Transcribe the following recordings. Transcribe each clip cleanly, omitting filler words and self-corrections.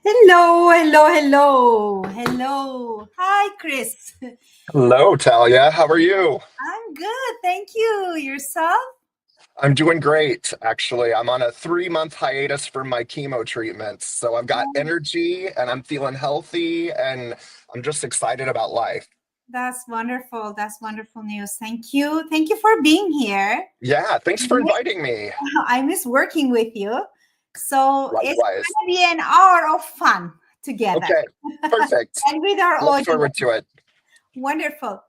Hello, hello, hello, hello. Hi, Chris. Hello, Talia. How are you? I'm good. Thank you. Yourself? I'm doing great, actually. I'm on a 3-month hiatus from my chemo treatments. So I've got Oh, energy and I'm feeling healthy and I'm just excited about life. that's wonderful. That's wonderful news. Thank you. Thank you for being here. Yeah, thanks for inviting me. I miss working with you. So it's Likewise. going to be an hour of fun together Okay, perfect. and with our Look audience. forward to it. Wonderful.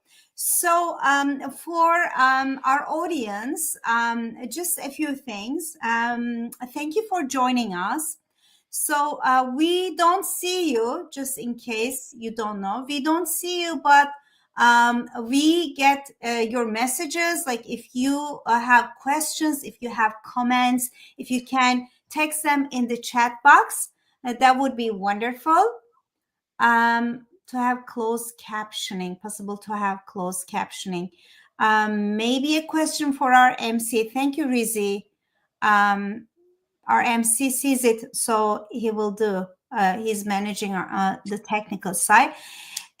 So for our audience, just a few things. Thank you for joining us. So we don't see you, just in case you don't know. We don't see you, but we get your messages. Like if you have questions, if you have comments, if you can text them in the chat box, that would be wonderful. To have closed captioning, possible to have closed captioning. Maybe a question for our MC. Thank you, Rizi. Our MC sees it, so he will do. He's managing the technical side.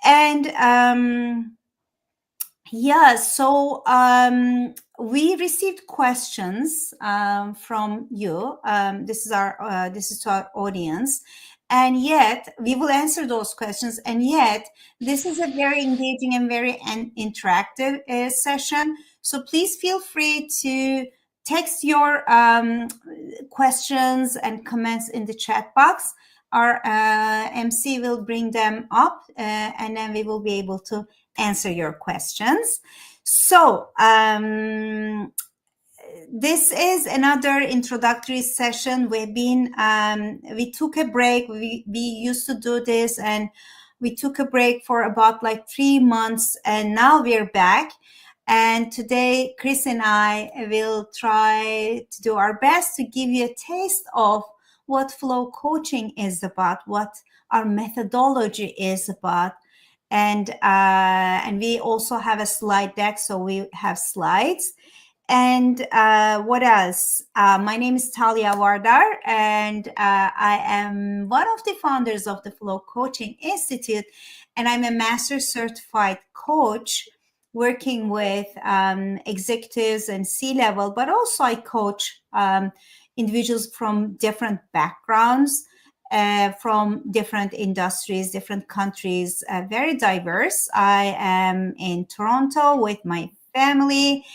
And yeah, so we received questions from you. This is to our audience, and yet we will answer those questions. And yet, this is a very engaging and very interactive session. So please feel free to text your questions and comments in the chat box. Our MC will bring them up, and then we will be able to answer your questions. So this is another introductory session. We took a break. We used to do this, and we took a break for about like 3 months, and now we're back. And today, Chris and I will try to do our best to give you a taste of what flow coaching is about, what our methodology is about. And we also have a slide deck, so we have slides. And what else? My name is Talia Wardar, and I am one of the founders of the Flow Coaching Institute, and I'm a master certified coach working with executives and C-level, but also I coach individuals from different backgrounds, from different industries, different countries, very diverse. I am in Toronto with my family,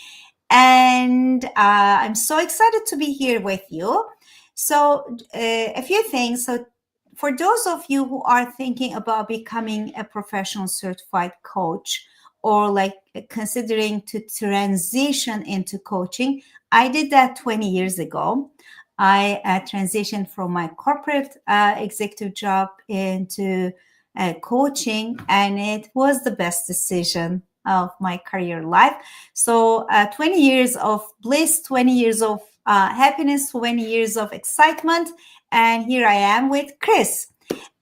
and I'm so excited to be here with you. So a few things. So for those of you who are thinking about becoming a professional certified coach, or like considering to transition into coaching, I did that 20 years ago. I transitioned from my corporate executive job into coaching, and it was the best decision of my career life. So 20 years of bliss, 20 years of happiness, 20 years of excitement. And here I am with Chris.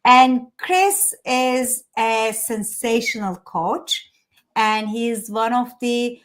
And Chris is a sensational coach, and he's one of the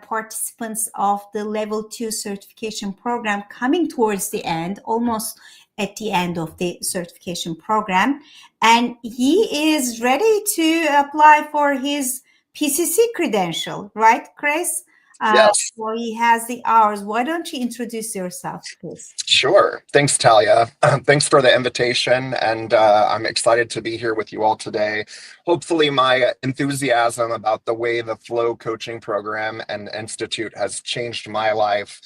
participants of the level 2 certification program, coming towards the end, almost at the end of the certification program. And he is ready to apply for his PCC credential, right, Chris? Yes. So he has the hours. Why don't you introduce yourself, Chris? Sure. Thanks, Talia. Thanks for the invitation, and I'm excited to be here with you all today. Hopefully, my enthusiasm about the way the Flow Coaching Program and Institute has changed my life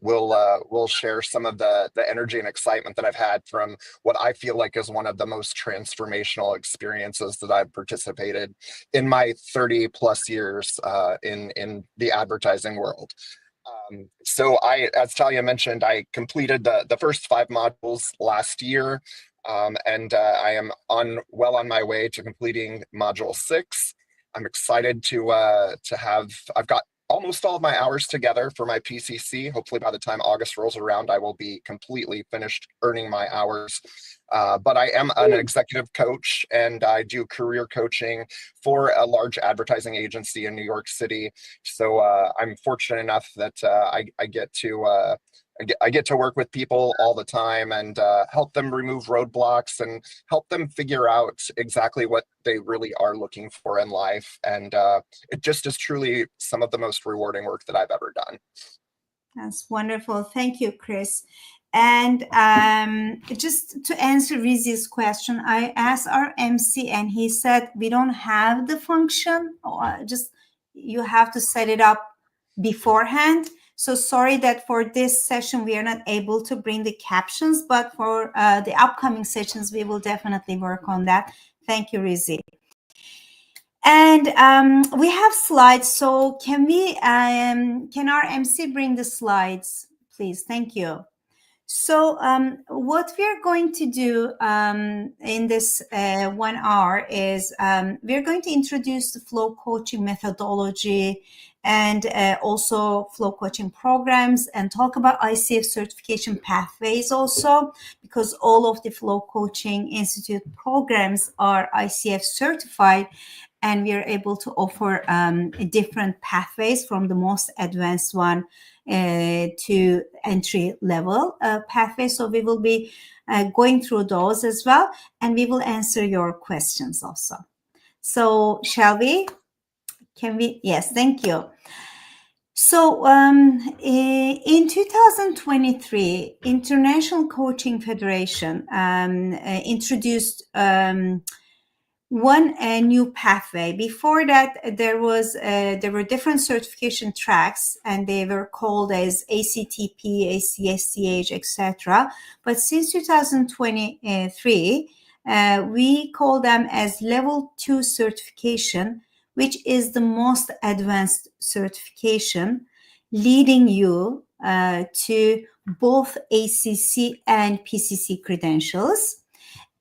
will share some of the energy and excitement that I've had from what I feel like is one of the most transformational experiences that I've participated in my 30 plus years in the advertising world. So as Talia mentioned, I completed the first 5 modules last year, and I am well on my way to completing module 6. I'm excited to have. I've got almost all of my hours together for my PCC. Hopefully, by the time August rolls around, I will be completely finished earning my hours. But I am an executive coach, and I do career coaching for a large advertising agency in New York City. So I'm fortunate enough that I get to work with people all the time and help them remove roadblocks and help them figure out exactly what they really are looking for in life. And it just is truly some of the most rewarding work that I've ever done. That's wonderful. Thank you, Chris. And just to answer Rizi's question, I asked our MC, and he said we don't have the function, or just you have to set it up beforehand. So sorry that for this session we are not able to bring the captions, but for the upcoming sessions we will definitely work on that. Thank you, Rizi. And we have slides. So can our MC bring the slides, please? Thank you. So what we're going to do in this 1 hour is we're going to introduce the flow coaching methodology and also flow coaching programs, and talk about ICF certification pathways also, because all of the Flow Coaching Institute programs are ICF certified, and we are able to offer different pathways from the most advanced one to entry level pathway. So we will be going through those as well, and we will answer your questions also. So shall we? Can we? Yes, thank you. So in 2023, International Coaching Federation introduced one new pathway. Before that, there were different certification tracks, and they were called as ACTP, ACSCH, etc. But since 2023, we call them as Level 2 certification, which is the most advanced certification, leading you to both ACC and PCC credentials.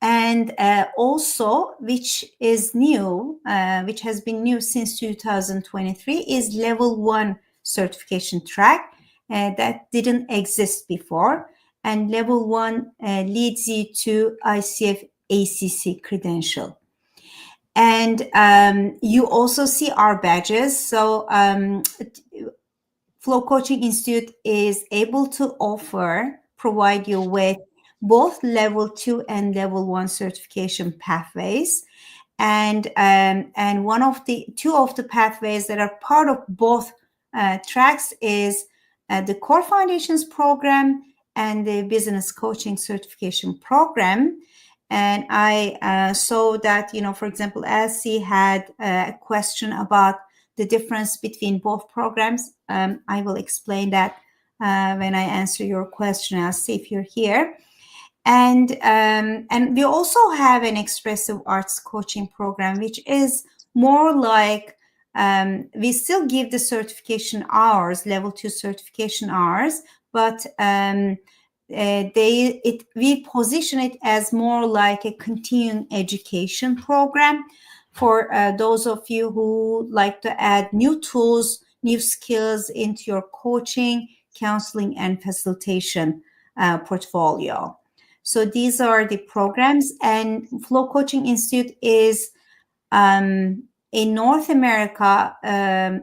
And also, which is new, which has been new since 2023, is Level 1 certification track that didn't exist before. And Level 1 leads you to ICF ACC credential. And you also see our badges. So Flow Coaching Institute is able to provide you with both level 2 and level 1 certification pathways. And two of the pathways that are part of both tracks is the Core Foundations program and the Business Coaching Certification program. And I saw that, for example, Elsie had a question about the difference between both programs. I will explain that when I answer your question. I'll see if you're here. And we also have an expressive arts coaching program, which is more like we still give the certification hours, level 2 certification hours, but we position it as more like a continuing education program for those of you who like to add new tools, new skills into your coaching, counseling, and facilitation portfolio. So these are the programs, and Flow Coaching Institute is in North America,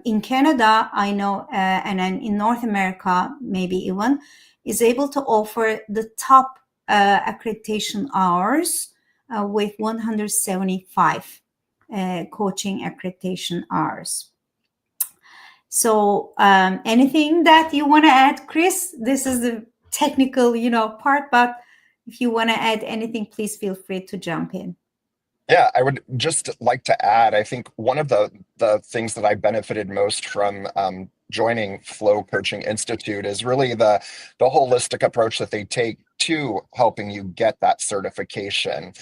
in Canada, I know, and then in North America, maybe even, is able to offer the top accreditation hours with 175 coaching accreditation hours. So anything that you want to add, Chris? This is the technical, part, but if you want to add anything, please feel free to jump in. Yeah, I would just like to add, I think one of the things that I benefited most from joining Flow Coaching Institute is really the holistic approach that they take to helping you get that certification.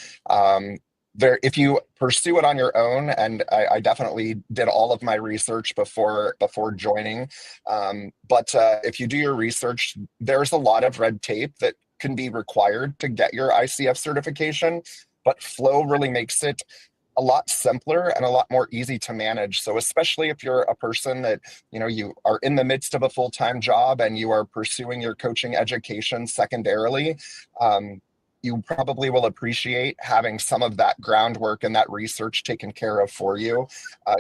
If you pursue it on your own, and I definitely did all of my research before joining, but if you do your research, there's a lot of red tape that can be required to get your ICF certification. But Flow really makes it a lot simpler and a lot more easy to manage. So especially if you're a person that, you are in the midst of a full-time job and you are pursuing your coaching education secondarily, you probably will appreciate having some of that groundwork and that research taken care of for you.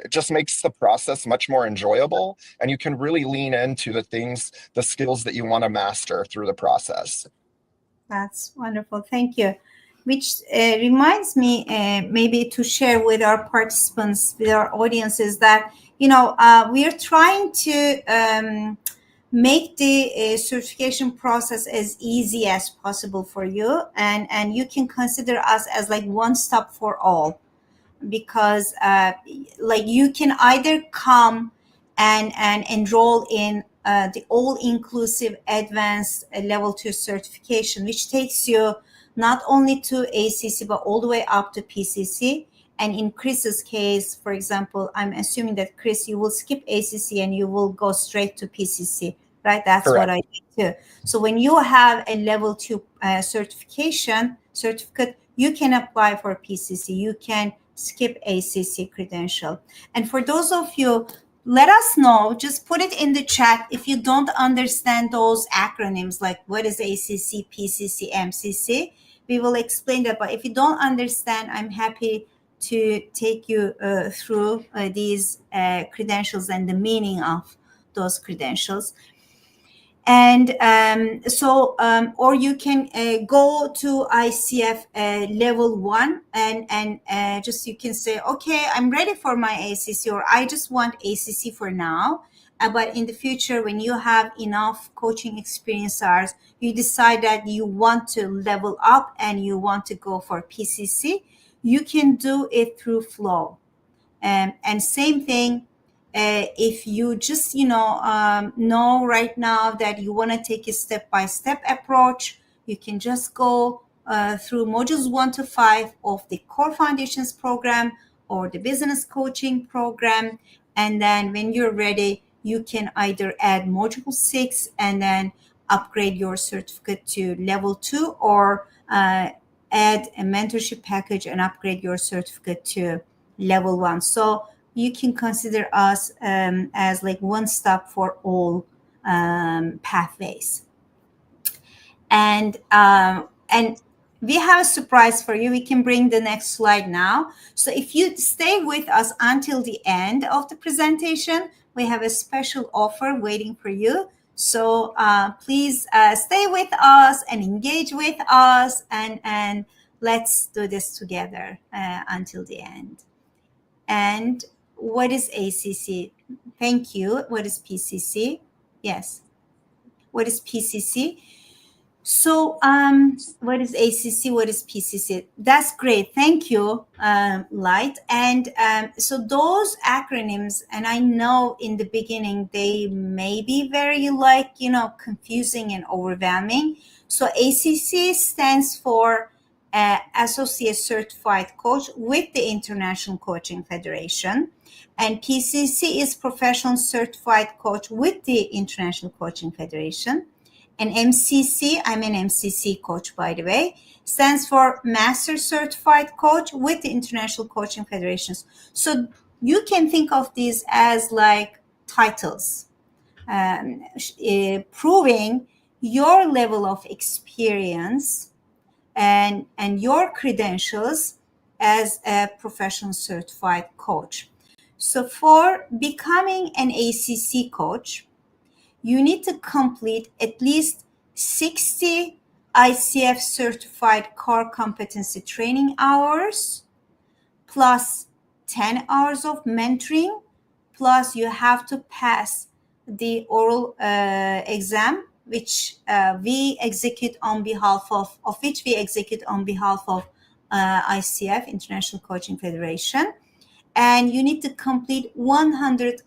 It just makes the process much more enjoyable, and you can really lean into the skills that you want to master through the process. That's wonderful. Thank you. Which reminds me maybe to share with our participants, with our audiences, that, we are trying to make the certification process as easy as possible for you. And you can consider us as like one stop for all, because you can either come and enroll in the all-inclusive advanced level 2 certification, which takes you not only to ACC, but all the way up to PCC. And in Chris's case, for example, I'm assuming that Chris, you will skip ACC and you will go straight to PCC, right? That's what Correct. I did too. So when you have a level 2 certificate, you can apply for PCC. You can skip ACC credential. And for those of you, let us know, just put it in the chat if you don't understand those acronyms, like what is ACC, PCC, MCC. We will explain that, but if you don't understand, I'm happy to take you through these credentials and the meaning of those credentials. And or you can go to ICF level 1 and just you can say, okay, I'm ready for my ACC, or I just want ACC for now. But in the future, when you have enough coaching experience hours, you decide that you want to level up and you want to go for PCC, you can do it through Flow. And same thing, if you just know right now that you want to take a step-by-step approach, you can just go through modules 1 to 5 of the core foundations program or the business coaching program, and then when you're ready, you can either add module 6 and then upgrade your certificate to level 2, or add a mentorship package and upgrade your certificate to level 1. So you can consider us as like one stop for all pathways. And we have a surprise for you. We can bring the next slide now. So if you stay with us until the end of the presentation, we have a special offer waiting for you. So please stay with us and engage with us, and let's do this together until the end. And what is ACC? Thank you. What is PCC? Yes. What is PCC? So what is ACC? What is PCC? That's great. Thank you, Light. And so those acronyms, and I know in the beginning they may be very confusing and overwhelming. So ACC stands for Associate Certified Coach with the International Coaching Federation. And PCC is Professional Certified Coach with the International Coaching Federation. And MCC, I'm an MCC coach, by the way, stands for Master Certified Coach with the International Coaching Federations. So you can think of these as like titles, proving your level of experience and your credentials as a professional certified coach. So for becoming an ACC coach, you need to complete at least 60 ICF certified core competency training hours, plus 10 hours of mentoring, plus you have to pass the oral exam, which we execute on behalf of ICF, International Coaching Federation. And you need to complete 100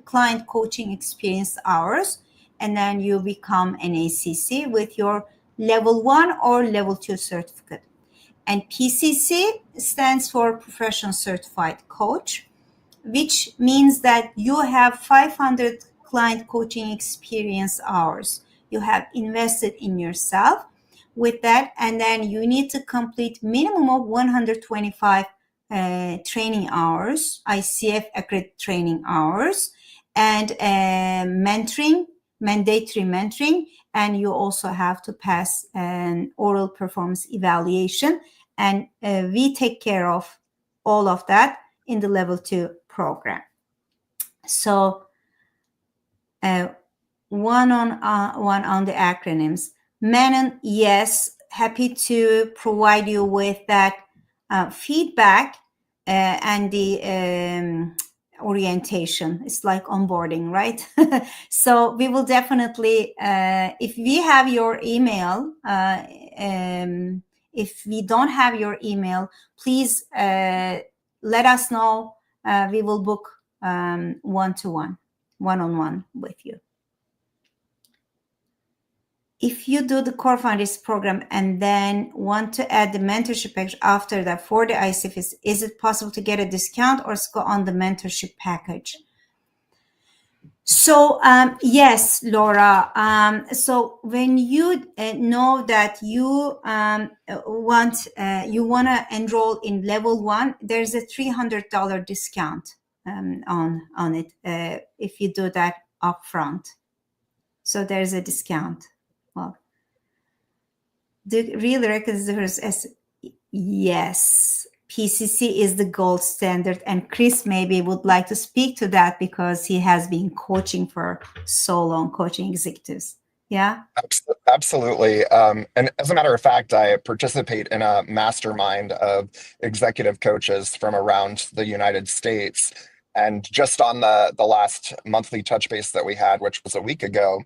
client coaching experience hours, and then you become an ACC with your level 1 or level 2 certificate. And PCC stands for Professional Certified Coach, which means that you have 500 client coaching experience hours. You have invested in yourself with that, and then you need to complete minimum of 125 training hours, ICF accredited training hours, and mandatory mentoring, and you also have to pass an oral performance evaluation, and we take care of all of that in the level 2 program. So one on the acronyms. Manon, yes, happy to provide you with that feedback and the orientation. It's like onboarding, right? So we will definitely, if we have your email, if we don't have your email, please let us know. We will book one-on-one with you. if you do the core founders program and then want to add the mentorship package after that for the ICF, is it possible to get a discount or go on the mentorship package? So yes, Laura. So when you know that you want to enroll in level 1, there's a $300 discount on it if you do that upfront. So there's a discount. Well, the real records as yes. PCC is the gold standard, and Chris maybe would like to speak to that because he has been coaching for so long, coaching executives. Yeah. Absolutely. And as a matter of fact, I participate in a mastermind of executive coaches from around the United States. And just on the last monthly touch base that we had, which was a week ago,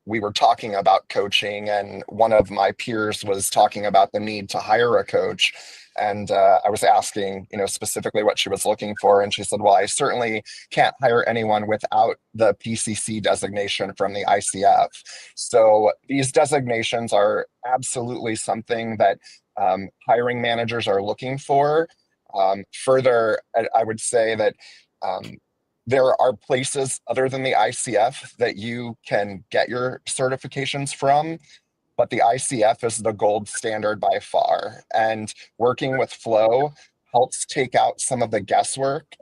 we were talking about coaching, and one of my peers was talking about the need to hire a coach. And I was asking, specifically what she was looking for. And she said, well, I certainly can't hire anyone without the PCC designation from the ICF. So these designations are absolutely something that hiring managers are looking for. Further, I would say that there are places other than the ICF that you can get your certifications from, but the ICF is the gold standard by far. And working with Flow helps take out some of the guesswork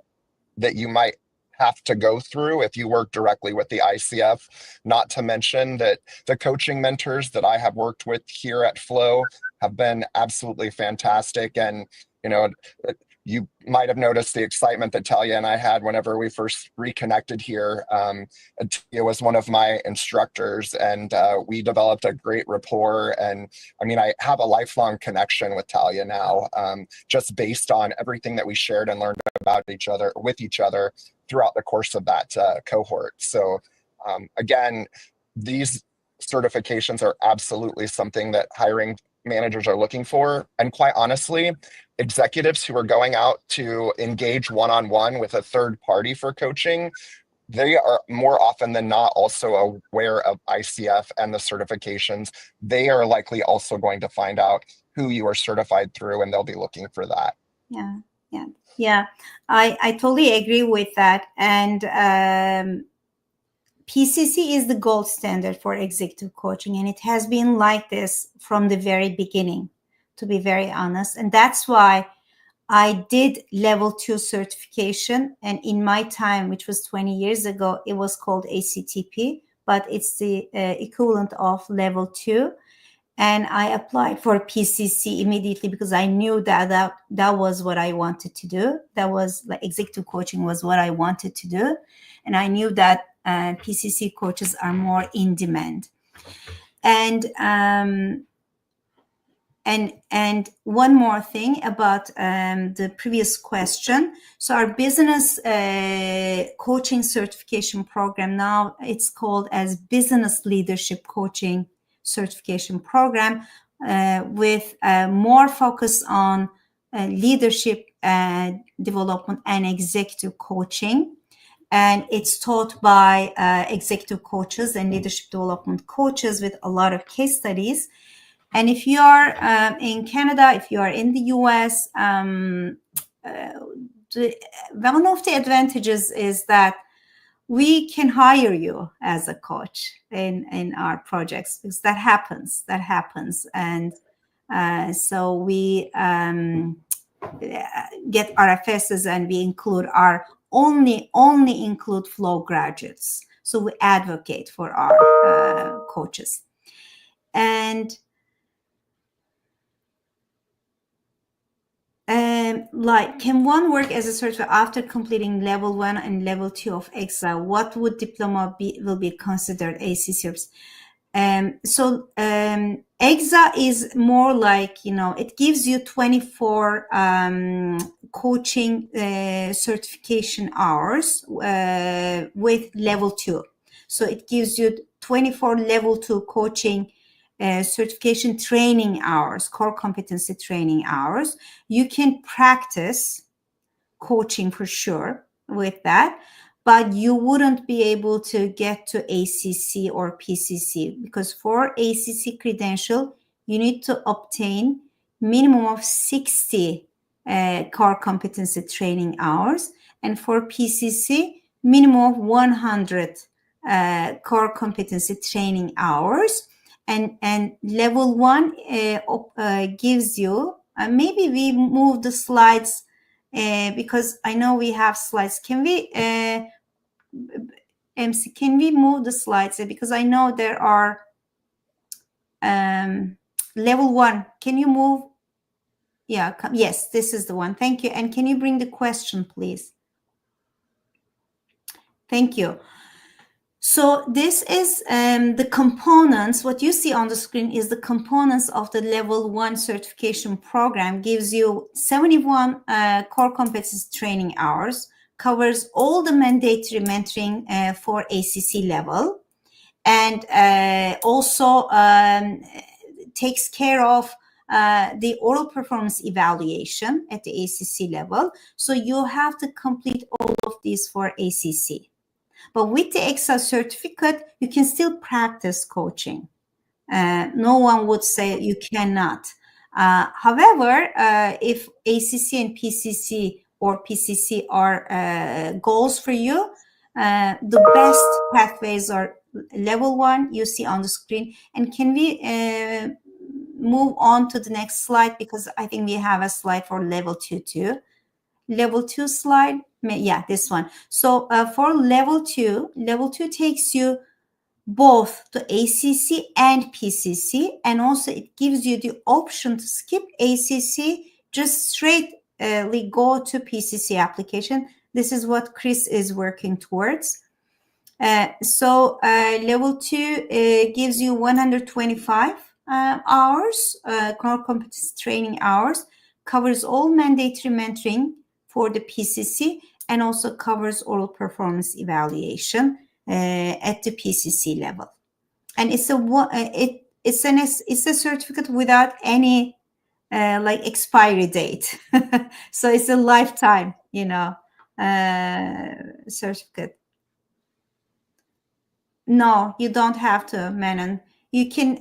that you might have to go through if you work directly with the ICF. Not to mention that the coaching mentors that I have worked with here at Flow have been absolutely fantastic. And, you might have noticed the excitement that Talia and I had whenever we first reconnected here. Talia was one of my instructors, and we developed a great rapport. And I mean, I have a lifelong connection with Talia now, just based on everything that we shared and learned about with each other throughout the course of that cohort. So again, these certifications are absolutely something that hiring managers are looking for. And quite honestly, executives who are going out to engage one-on-one with a third party for coaching, they are more often than not also aware of ICF and the certifications. They are likely also going to find out who you are certified through, and they'll be looking for that. Yeah. I totally agree with that. And PCC is the gold standard for executive coaching, and it has been like this from the very beginning, to be very honest. And that's why I did level 2 certification. And in my time, which was 20 years ago, it was called ACTP, but it's the equivalent of level 2. And I applied for PCC immediately because I knew that was what I wanted to do. That was like executive coaching was what I wanted to do. And I knew that PCC coaches are more in demand. And one more thing about the previous question. So our business coaching certification program, now it's called as Business Leadership Coaching Certification Program, with more focus on leadership development and executive coaching. And it's taught by executive coaches and leadership development coaches with a lot of case studies. And if you are in Canada, if you are in the US, one of the advantages is that we can hire you as a coach in our projects, because that happens. And so we get RFSs, and we include only include Flow graduates. So we advocate for our coaches. And can one work as a certified after completing level 1 and level 2 of EXA? What would diploma will be considered AC service? So EXA is more like, it gives you 24 coaching certification hours with level 2. So it gives you 24 level 2 coaching certification training hours, core competency training hours. You can practice coaching for sure with that, but you wouldn't be able to get to ACC or PCC, because for ACC credential, you need to obtain minimum of 60 core competency training hours, and for PCC, minimum of 100 core competency training hours. And level 1 gives you, maybe we move the slides because I know we have slides. Can we, MC, can we move the slides? Because I know there are level 1. Can you move? Yeah, yes, this is the one. Thank you. And can you bring the question, please? Thank you. So this is the components. What you see on the screen is the components of the level 1 certification program. Gives you 71 core competency training hours, covers all the mandatory mentoring for ACC level, and also takes care of the oral performance evaluation at the ACC level. So you have to complete all of these for ACC. But with the EXA certificate, you can still practice coaching. No one would say you cannot. However, if ACC and PCC or PCC are goals for you, the best pathways are level 1, you see on the screen. And can we move on to the next slide? Because I think we have a slide for level 2 too. Level 2 slide. Yeah, this one. So for level 2 takes you both to ACC and PCC, and also it gives you the option to skip ACC, just straightly go to PCC application. This is what Chris is working towards. So level 2 gives you 125 hours, core competency training hours, covers all mandatory mentoring for the PCC, and also covers oral performance evaluation at the PCC level. And it's a certificate without any like expiry date. So it's a lifetime, certificate. No, you don't have to, Manon. You can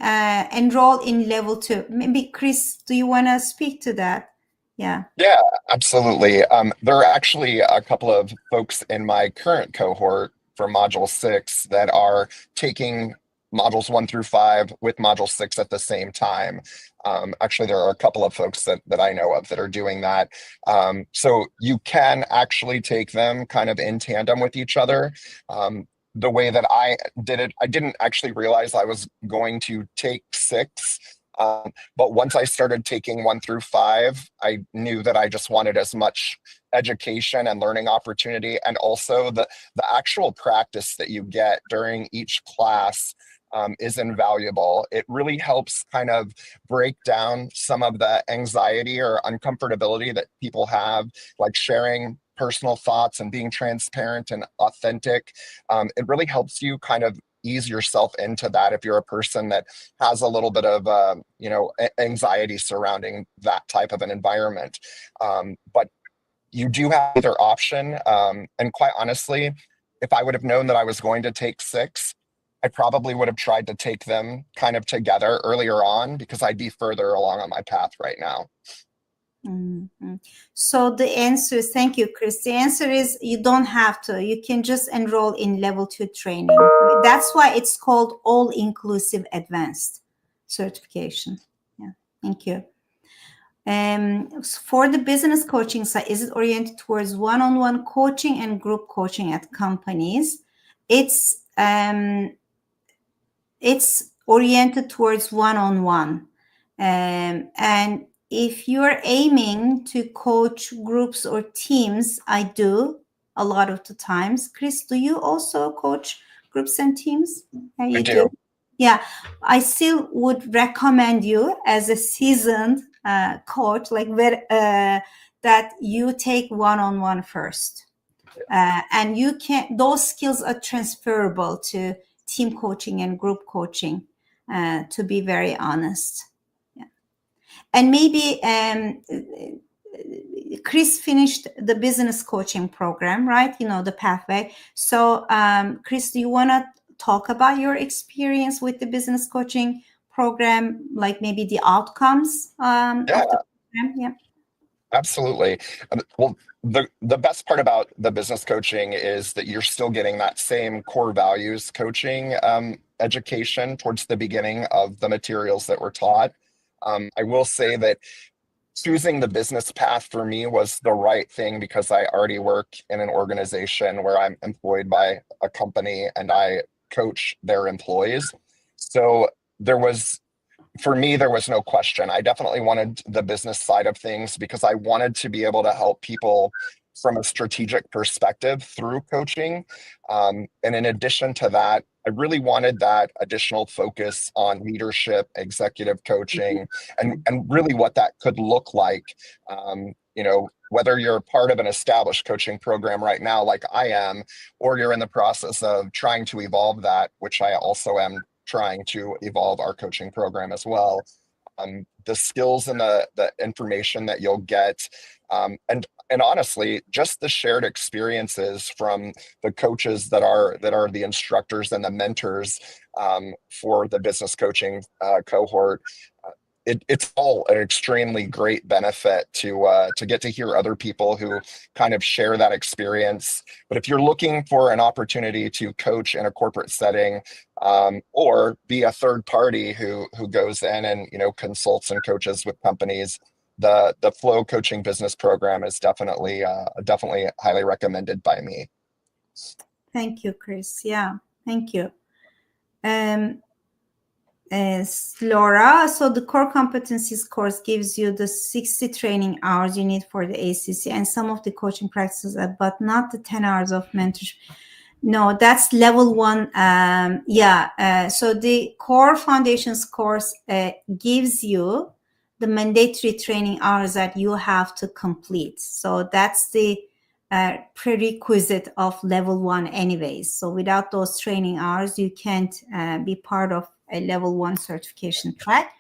enroll in level 2. Maybe Chris, do you want to speak to that? Yeah. Yeah, absolutely. There are actually a couple of folks in my current cohort for Module 6 that are taking Modules 1 through 5 with Module 6 at the same time. Actually, there are a couple of folks that I know of that are doing that. So you can actually take them kind of in tandem with each other. The way that I did it, I didn't actually realize I was going to take 6. But once I started taking 1 through 5, I knew that I just wanted as much education and learning opportunity, and also the actual practice that you get during each class is invaluable. It really helps kind of break down some of the anxiety or uncomfortability that people have, like sharing personal thoughts and being transparent and authentic. It really helps you kind of ease yourself into that if you're a person that has a little bit of anxiety surrounding that type of an environment. But you do have either option, and quite honestly, if I would have known that I was going to take 6, I probably would have tried to take them kind of together earlier on, because I'd be further along on my path right now. Mm-hmm. So the answer is, thank you, Chris. The answer is you don't have to. You can just enroll in level 2 training. That's why it's called all-inclusive advanced certification. Yeah, thank you. For the business coaching side, is it oriented towards one-on-one coaching and group coaching at companies? It's oriented towards one-on-one, and if you're aiming to coach groups or teams, I do a lot of the times. Chris, do you also coach groups and teams? Yeah, you do. Yeah, I still would recommend you as a seasoned coach, like that you take one-on-one first, and you can. Those skills are transferable to team coaching and group coaching. To be very honest. And maybe Chris finished the business coaching program, right? You know, the pathway. So, Chris, do you want to talk about your experience with the business coaching program, like maybe the outcomes Yeah, of the program? Yeah. absolutely. Well, the best part about the business coaching is that you're still getting that same core values coaching education towards the beginning of the materials that were taught. I will say that choosing the business path for me was the right thing because I already work in an organization where I'm employed by a company and I coach their employees. So there was for me, there was no question. I definitely wanted the business side of things because I wanted to be able to help people from a strategic perspective through coaching. And in addition to that, I really wanted that additional focus on leadership, executive coaching, and really what that could look like. Whether you're part of an established coaching program right now, like I am, or you're in the process of trying to evolve that, which I also am trying to evolve our coaching program as well. The skills and the information that you'll get, and honestly, just the shared experiences from the coaches that are the instructors and the mentors for the business coaching cohort. It's all an extremely great benefit to get to hear other people who kind of share that experience. But if you're looking for an opportunity to coach in a corporate setting, or be a third party who goes in and consults and coaches with companies, the Flow Coaching Business Program is definitely highly recommended by me. Thank you, Chris. Yeah, thank you. Laura, so the core competencies course gives you the 60 training hours you need for the ACC and some of the coaching practices, but not the 10 hours of mentorship. No, that's level 1. So the core foundations course gives you the mandatory training hours that you have to complete. So that's the prerequisite of level 1 anyways. So without those training hours, you can't be part of a level 1 certification track.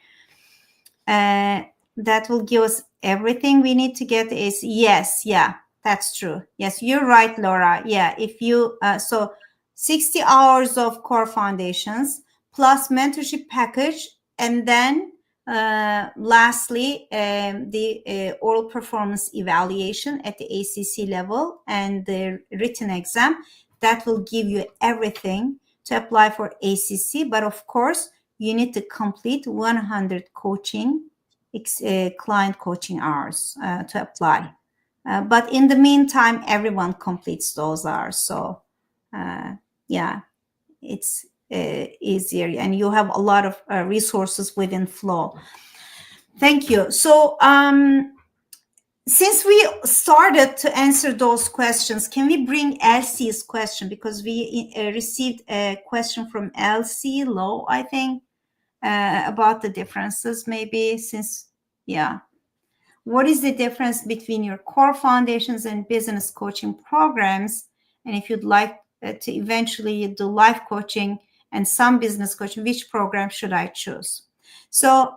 That will give us everything we need to get is yes. Yeah, that's true. Yes, you're right, Laura. Yeah, if you, so 60 hours of core foundations plus mentorship package. And then lastly, the oral performance evaluation at the ACC level and the written exam. That will give you everything to apply for ACC. But of course, you need to complete 100 client coaching hours to apply. But in the meantime, everyone completes those hours. So yeah, it's easier. And you have a lot of resources within Flow. Thank you. So since we started to answer those questions, can we bring Elsie's question? Because we received a question from Elsie Lowe, I think, about the differences maybe what is the difference between your core foundations and business coaching programs? And if you'd like to eventually do life coaching and some business coaching, which program should I choose? So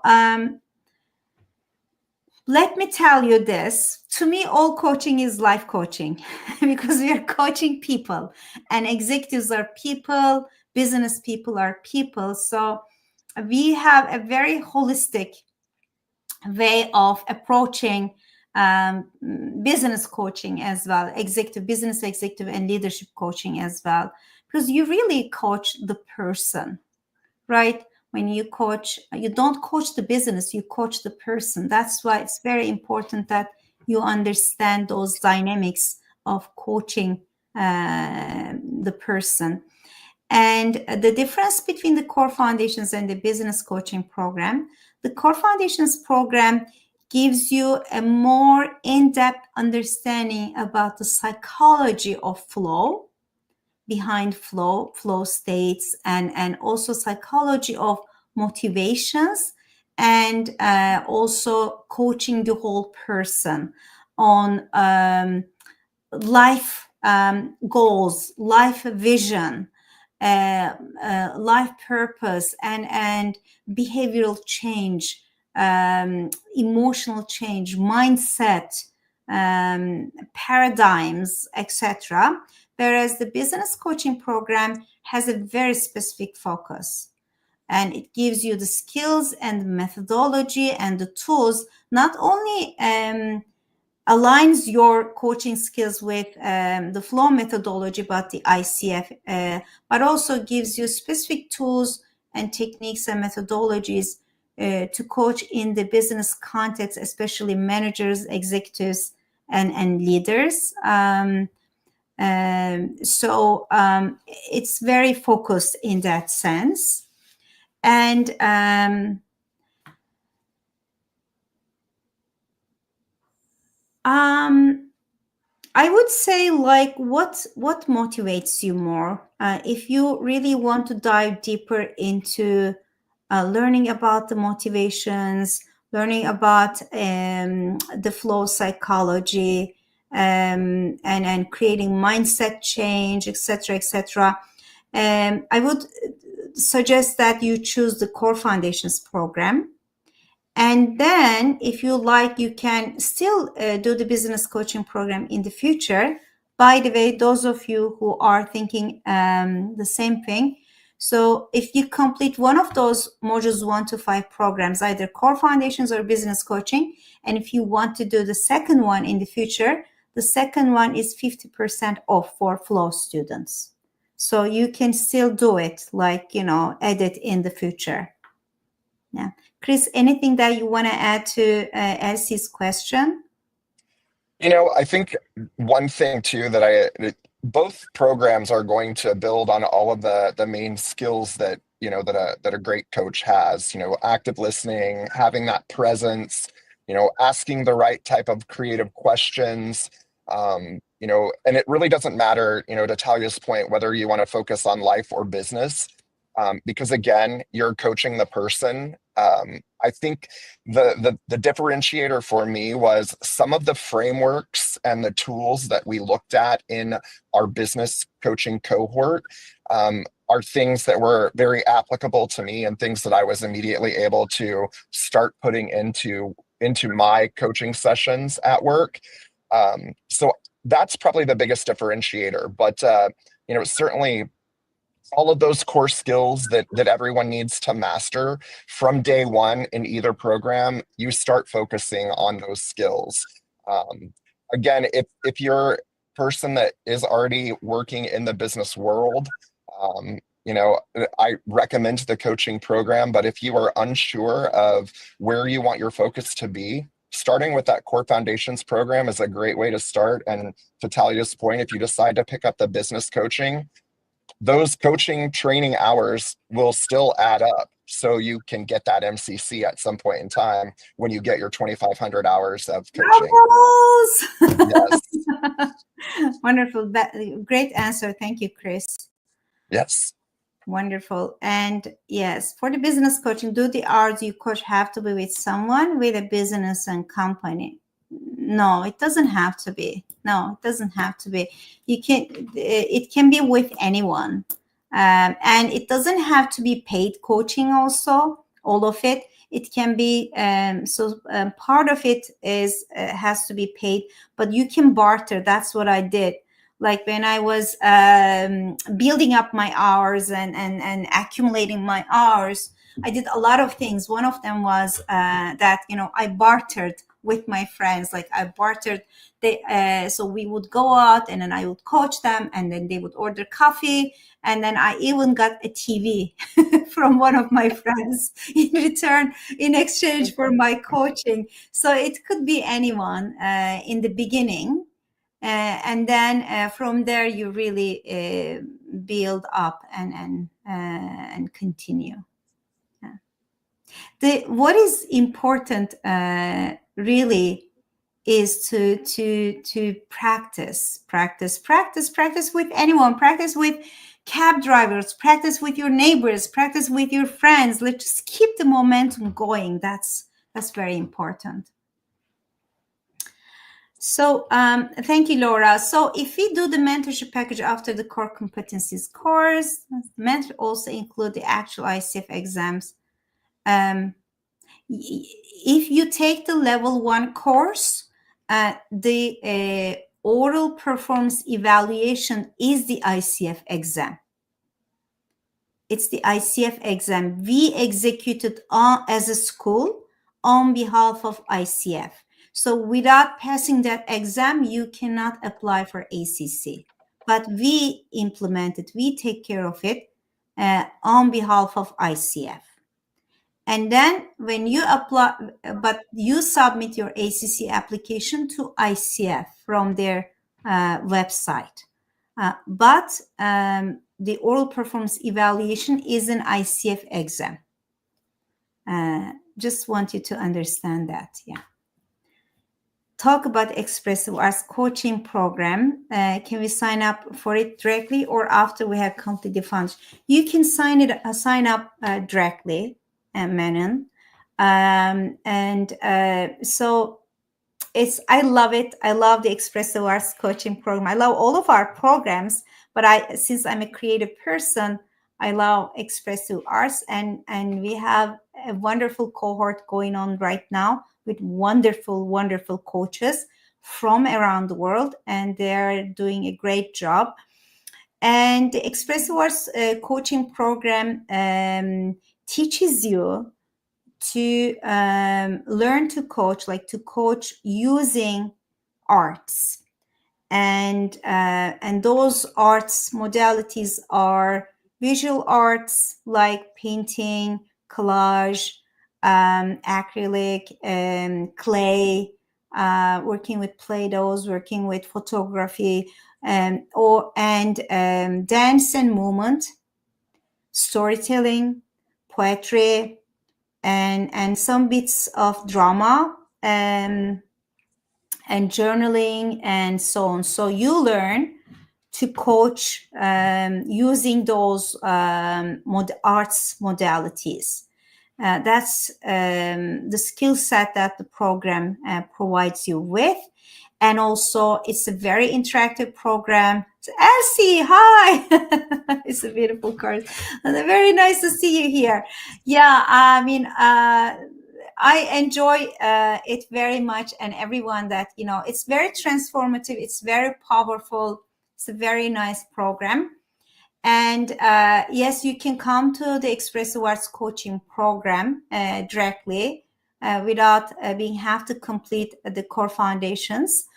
let me tell you this. To me, all coaching is life coaching because we are coaching people, and executives are people, business people are people. So we have a very holistic way of approaching business coaching as well, business executive and leadership coaching as well, because you really coach the person, right? When you coach, you don't coach the business, you coach the person. That's why it's very important that you understand those dynamics of coaching the person. And the difference between the core foundations and the business coaching program, the core foundations program gives you a more in-depth understanding about the psychology of flow, behind flow states, and also psychology of motivations, and also coaching the whole person on life goals, life vision, life purpose, and behavioral change, emotional change, mindset, paradigms, etc. Whereas the business coaching program has a very specific focus, and it gives you the skills and methodology and the tools, not only aligns your coaching skills with the flow methodology, but the ICF, but also gives you specific tools and techniques and methodologies to coach in the business context, especially managers, executives, and leaders. So it's very focused in that sense. And I would say, like, what motivates you more? If you really want to dive deeper into learning about the motivations, learning about the flow psychology, and creating mindset change, etc., etc., I would suggest that you choose the Core Foundations program. And then, if you like, you can still do the business coaching program in the future. By the way, those of you who are thinking the same thing, so if you complete one of those modules 1 to 5 programs, either Core Foundations or business coaching, and if you want to do the second one in the future, the second one is 50% off for Flow students. So you can still do it, like, add it in the future. Yeah. Chris, anything that you want to add to Elsie's question? I think one thing too both programs are going to build on all of the main skills that that a great coach has. Active listening, having that presence, asking the right type of creative questions. And it really doesn't matter, to Talia's point, whether you want to focus on life or business, because again, you're coaching the person. I think the differentiator for me was some of the frameworks and the tools that we looked at in our business coaching cohort are things that were very applicable to me and things that I was immediately able to start putting into my coaching sessions at work. So that's probably the biggest differentiator. But certainly all of those core skills that everyone needs to master from day one in either program, you start focusing on those skills. Again, if you're a person that is already working in the business world, I recommend the coaching program. But if you are unsure of where you want your focus to be, starting with that Core Foundations program is a great way to start. And to Talia's point, if you decide to pick up the business coaching, those coaching training hours will still add up. So you can get that MCC at some point in time when you get your 2,500 hours of coaching. Yes. Wonderful. Great answer. Thank you, Chris. Yes. Wonderful. And yes, for the business coaching, do the hours you coach have to be with someone with a business and company? No, it doesn't have to be. No, it doesn't have to be. It can be with anyone. And it doesn't have to be paid coaching also, all of it. It can be, part of it has to be paid, but you can barter. That's what I did. Like when I was building up my hours and accumulating my hours, I did a lot of things. One of them was that, I bartered with my friends. Like I bartered, so we would go out and then I would coach them and then they would order coffee. And then I even got a TV from one of my friends in return, in exchange for my coaching. So it could be anyone in the beginning. And then from there, you really build up and continue. What is important really is to practice with anyone, practice with cab drivers, practice with your neighbors, practice with your friends. Let's just keep the momentum going. That's very important. So thank you, Laura. So if we do the mentorship package after the core competencies course, mentor also include the actual ICF exams. If you take the level 1 course, the oral performance evaluation is the ICF exam. It's the ICF exam we executed as a school on behalf of ICF. So without passing that exam, you cannot apply for ACC. But we implement it, we take care of it on behalf of ICF. And then when you apply, but you submit your ACC application to ICF from their website. But the oral performance evaluation is an ICF exam. Just want you to understand that, yeah. Talk about expressive arts coaching program. Can we sign up for it directly or after we have completed the funds? You can sign up directly, Manon. So I love it. I love the expressive arts coaching program. I love all of our programs, but since I'm a creative person, I love expressive arts, and we have a wonderful cohort going on right now with wonderful coaches from around the world, and they're doing a great job. And the expressive arts coaching program teaches you to learn to coach, like to coach using arts, and those arts modalities are visual arts like painting, collage, acrylic, clay, working with Play-Dohs, working with photography, and dance and movement, storytelling, poetry, and some bits of drama, and journaling, and so on. So you learn to coach using those arts modalities. That's the skill set that the program provides you with. And also, it's a very interactive program. Elsie, hi! It's a beautiful card. And very nice to see you here. Yeah, I mean, I enjoy it very much, and everyone that, it's very transformative. It's very powerful. It's a very nice program. And yes, you can come to the Expressive Arts Coaching Program directly without have to complete the core foundations.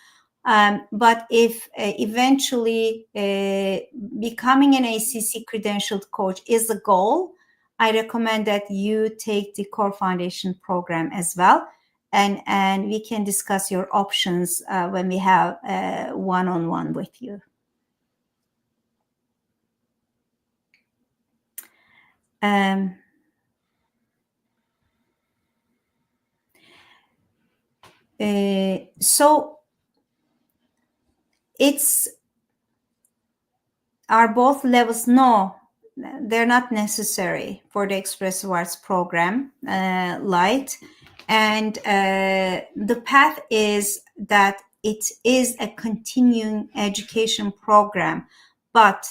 But if eventually becoming an ACC credentialed coach is the goal, I recommend that you take the core foundation program as well. And we can discuss your options when we have one-on-one with you. So are both levels? No, they're not necessary for the Expressive Arts program, Light. And the path is that it is a continuing education program. But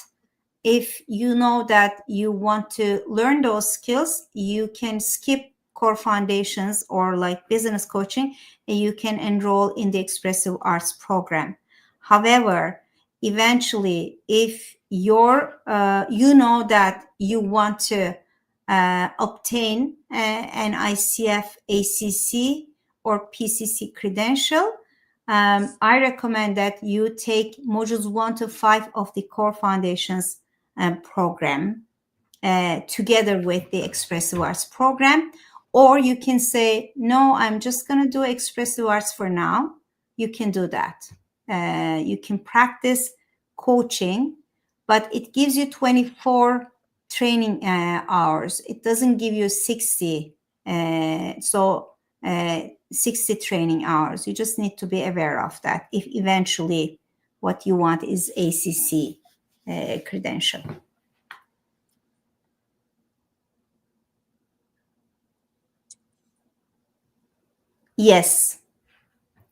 if you know that you want to learn those skills, you can skip core foundations or like business coaching, and you can enroll in the Expressive Arts program. However, eventually, if you know that you want to obtain an ICF, ACC, or PCC credential, I recommend that you take modules 1 to 5 of the core foundations program together with the Expressive Arts program. Or you can say, no, I'm just going to do Expressive Arts for now. You can do that. You can practice coaching, but it gives you 24 training hours. It doesn't give you 60. 60 training hours. You just need to be aware of that if eventually what you want is ACC credential. Yes,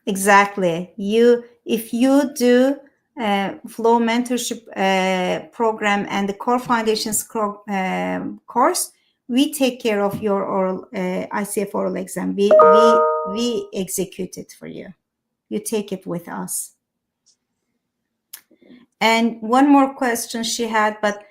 exactly. If you do Flow Mentorship program and the Core Foundations course, we take care of your oral ICF oral exam. We execute it for you. you take it with us. And one more question she had, but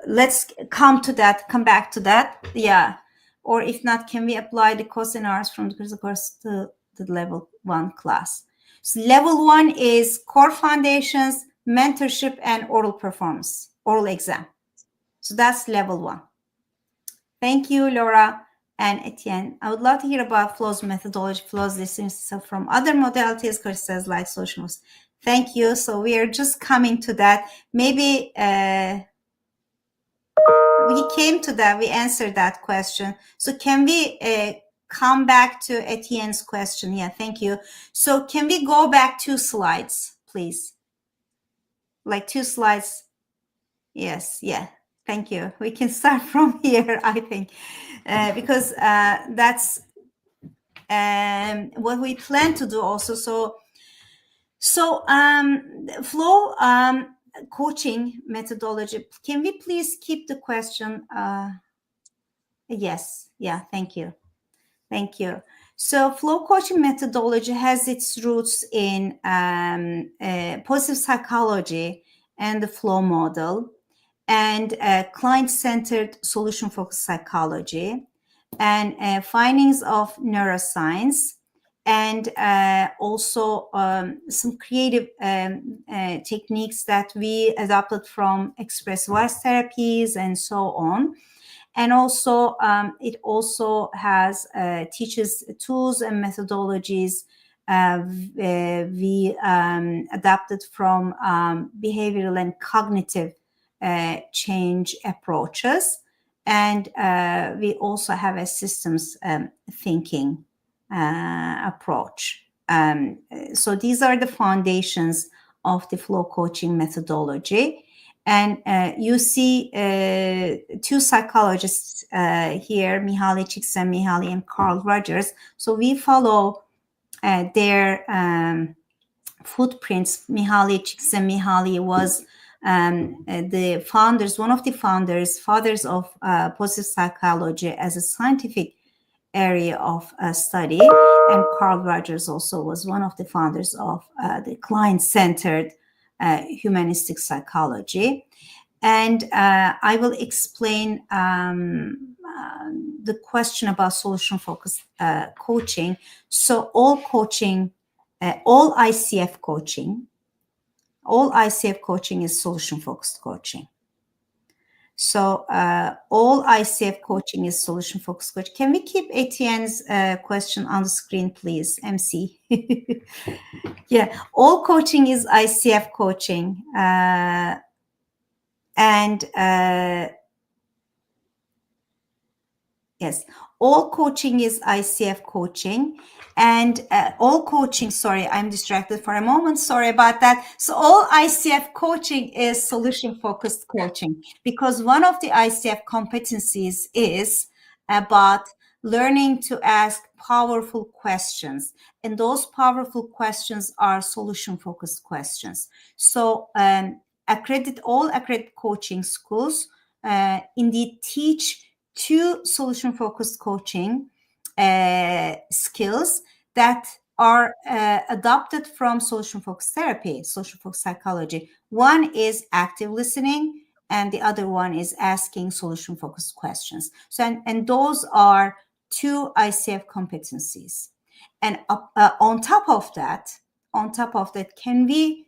let's come back to that. Yeah. Or if not, can we apply the cosine Rs from the course to the level 1 class? So level 1 is core foundations, mentorship, and oral performance, oral exam. So that's level 1. Thank you, Laura and Etienne. I would love to hear about flows methodology, flows listening from other modalities, courses like socials. Thank you. So we are just coming to that. Maybe we came to that. We answered that question. So can we come back to Etienne's question? Yeah, thank you. So can we go back 2 slides, please? Like 2 slides. Yes, yeah. Thank you. We can start from here, I think, because that's what we plan to do also. So flow coaching methodology. Can we please keep the question? Yes. Yeah. Thank you. Thank you. So flow coaching methodology has its roots in positive psychology and the flow model, and client-centered solution-focused psychology, and findings of neuroscience, and also some creative techniques that we adopted from express voice therapies and so on. And also, it also has teaches tools and methodologies we adapted from behavioral and cognitive change approaches. And we also have a systems thinking approach. So these are the foundations of the flow coaching methodology. And you see 2 psychologists here, Mihaly Csikszentmihalyi and Carl Rogers. So we follow their footprints. Mihaly Csikszentmihalyi was the founders, one of the fathers of positive psychology as a scientific area of study. And Carl Rogers also was one of the founders of the client-centered humanistic psychology. And I will explain the question about solution-focused coaching. So all coaching, all ICF coaching is solution-focused coaching. So all ICF coaching is solution-focused coaching. Can we keep Etienne's question on the screen, please, MC? Yeah, all coaching is ICF coaching. Yes, all coaching is ICF coaching, and all coaching, sorry, I'm distracted for a moment. Sorry about that. So all ICF coaching is solution-focused coaching, because one of the ICF competencies is about learning to ask powerful questions. And those powerful questions are solution-focused questions. So all accredited coaching schools indeed teach 2 solution-focused coaching skills that are adopted from solution-focused therapy, solution-focused psychology. One is active listening, and the other one is asking solution-focused questions. So, and those are 2 ICF competencies. And on top of that, can we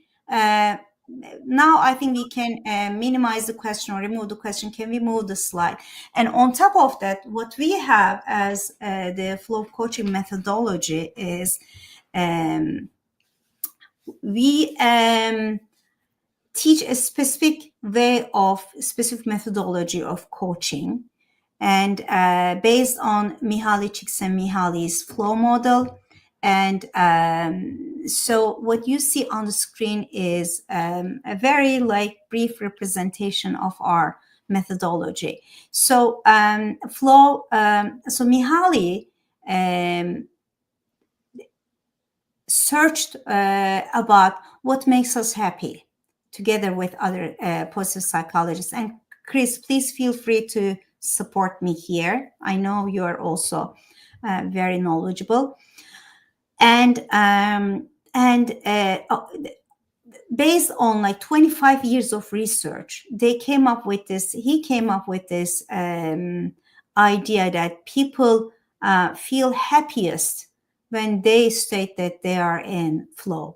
now I think we can minimize the question or remove the question. Can we move the slide? And on top of that, what we have as the flow coaching methodology is we teach a specific methodology of coaching, and based on Mihaly Csikszentmihalyi's flow model. And so what you see on the screen is a very brief representation of our methodology. So so Mihaly searched about what makes us happy together with other positive psychologists. And Chris, please feel free to support me here. I know you're also very knowledgeable. And And based on like 25 years of research, he came up with this idea that people feel happiest when they state that they are in flow.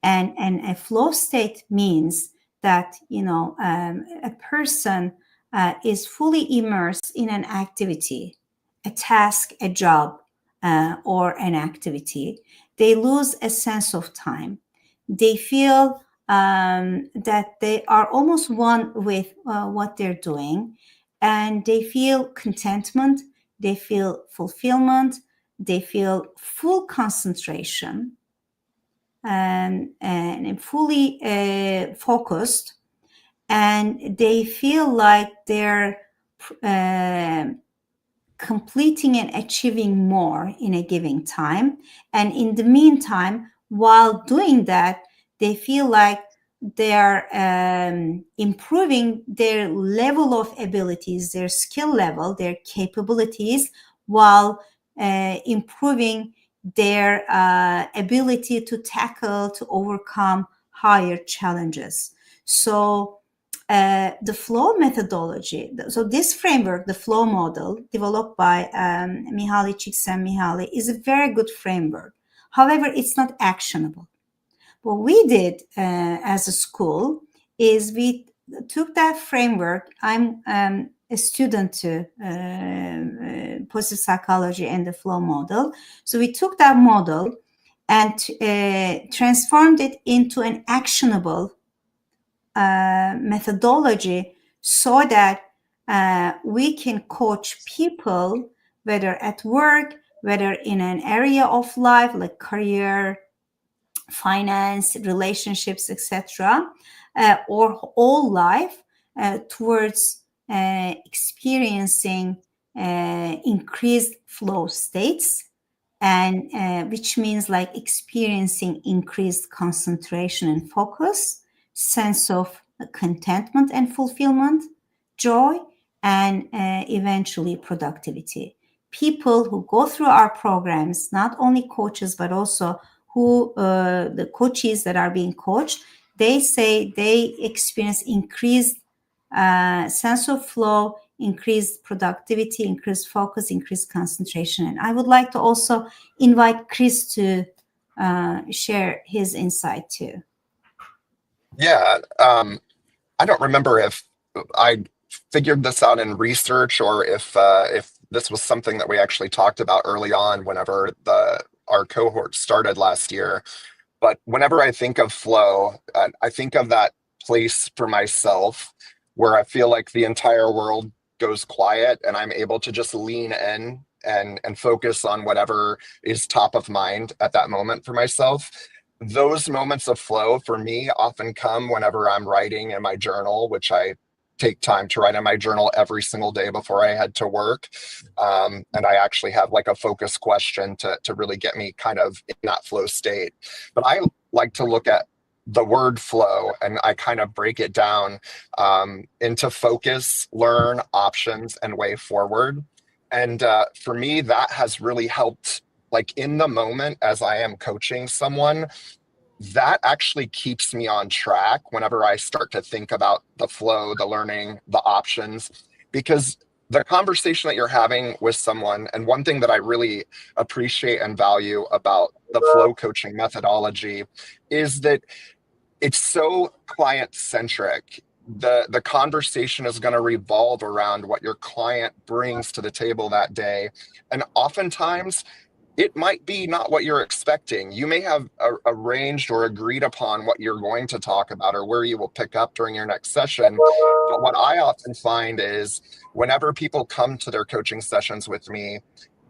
And a flow state means that, a person is fully immersed in an activity, a task, a job, or an activity. They lose a sense of time. They feel that they are almost one with what they're doing, and they feel contentment, they feel fulfillment, they feel full concentration, and fully focused, and they feel like they're uh, completing and achieving more in a given time. And in the meantime, while doing that, they feel like they're improving their level of abilities, their skill level, their capabilities, while improving their ability to tackle, to overcome higher challenges. So the flow methodology, so this framework, the flow model developed by Mihaly Csikszentmihalyi, is a very good framework. However, it's not actionable. What we did as a school is we took that framework. I'm a student to positive psychology and the flow model. So we took that model and transformed it into an actionable methodology so that we can coach people, whether at work, whether in an area of life like career, finance, relationships, etc., or all life, towards experiencing increased flow states, and which means like experiencing increased concentration and focus, sense of contentment and fulfillment, joy, and eventually productivity. People who go through our programs, not only coaches but also who the coaches that are being coached, they say they experience increased sense of flow, increased productivity, increased focus, increased concentration. And I would like to also invite Chris to share his insight too. Yeah, I don't remember if I figured this out in research or if this was something that we actually talked about early on whenever the our cohort started last year. But whenever I think of flow, I think of that place for myself where I feel like the entire world goes quiet and I'm able to just lean in and focus on whatever is top of mind at that moment for myself. Those moments of flow for me often come whenever I'm writing in my journal, which I take time to write in my journal every single day before I head to work. And I actually have like a focus question to really get me kind of in that flow state. But I like to look at the word flow and I kind of break it down into focus, learn, options, and way forward. And for me, that has really helped, like in the moment as I am coaching someone, that actually keeps me on track whenever I start to think about the flow, the learning, the options, because the conversation that you're having with someone, and one thing that I really appreciate and value about the flow coaching methodology is that it's so client centric. The conversation is going to revolve around what your client brings to the table that day. And oftentimes it might be not what you're expecting. You may have arranged or agreed upon what you're going to talk about or where you will pick up during your next session. But what I often find is whenever people come to their coaching sessions with me,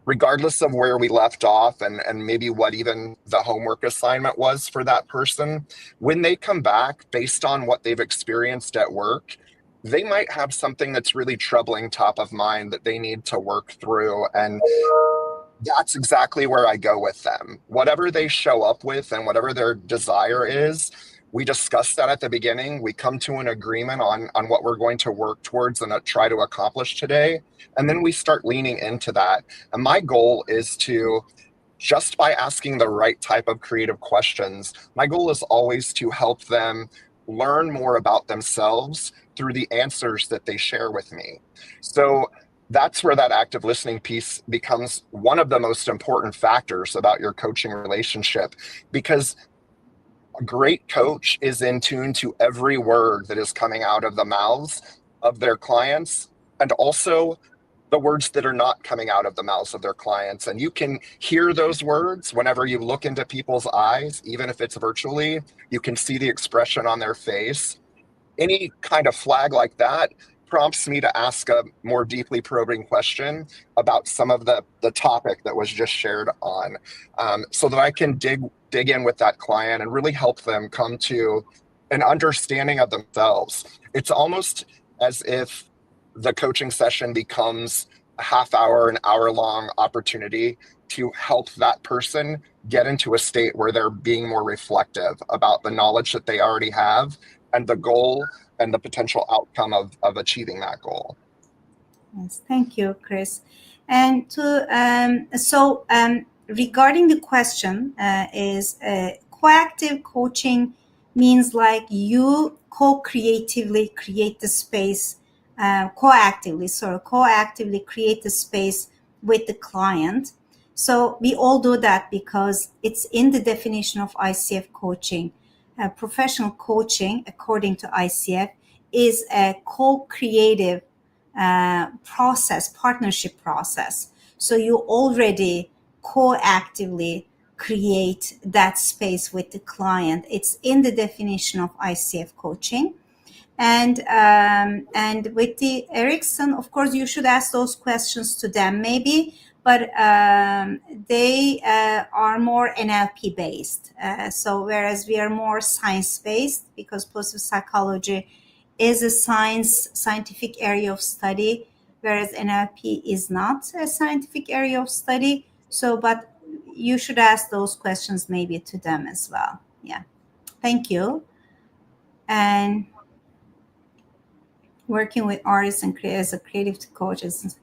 regardless of where we left off and maybe what even the homework assignment was for that person, when they come back based on what they've experienced at work, they might have something that's really troubling top of mind that they need to work through. And that's exactly where I go with them. Whatever they show up with and whatever their desire is, we discuss that at the beginning. We come to an agreement on what we're going to work towards and try to accomplish today. And then we start leaning into that. And my goal is to just by asking the right type of creative questions. My goal is always to help them learn more about themselves through the answers that they share with me. So that's where that active listening piece becomes one of the most important factors about your coaching relationship, because a great coach is in tune to every word that is coming out of the mouths of their clients, and also the words that are not coming out of the mouths of their clients. And you can hear those words whenever you look into people's eyes, even if it's virtually. You can see the expression on their face. Any kind of flag like that prompts me to ask a more deeply probing question about some of the topic that was just shared on, so that I can dig in with that client and really help them come to an understanding of themselves. It's almost as if the coaching session becomes a half hour, an hour long opportunity to help that person get into a state where they're being more reflective about the knowledge that they already have and the goal and the potential outcome of achieving that goal. Yes, thank you, Chris. And regarding the question, is coactive coaching means like you co-creatively create the space, coactively create the space with the client. So we all do that because it's in the definition of ICF coaching. Professional coaching, according to ICF, is a co-creative partnership process. So you already co-actively create that space with the client. It's in the definition of ICF coaching. And with the Erickson, of course, you should ask those questions to them maybe, but they are more NLP based. So whereas we are more science based, because positive psychology is a scientific area of study, whereas NLP is not a scientific area of study. So, but you should ask those questions maybe to them as well. Yeah. Thank you. And working with artists and as a creative coach is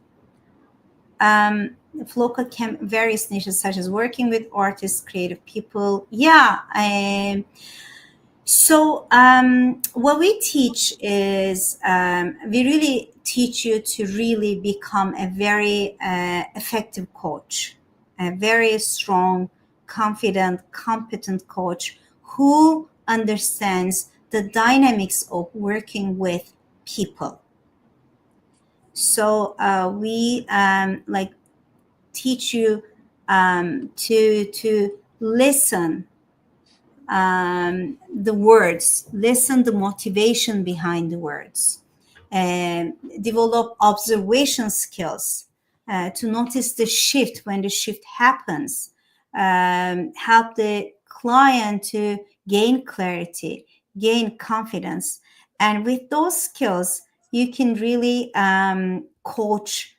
local various niches such as working with artists, creative people. Yeah. What we teach is we really teach you to really become a very effective coach, a very strong, confident, competent coach who understands the dynamics of working with people. So we like teach you to listen the words, listen the motivation behind the words, and develop observation skills to notice the shift when the shift happens, help the client to gain clarity, gain confidence. And with those skills, you can really coach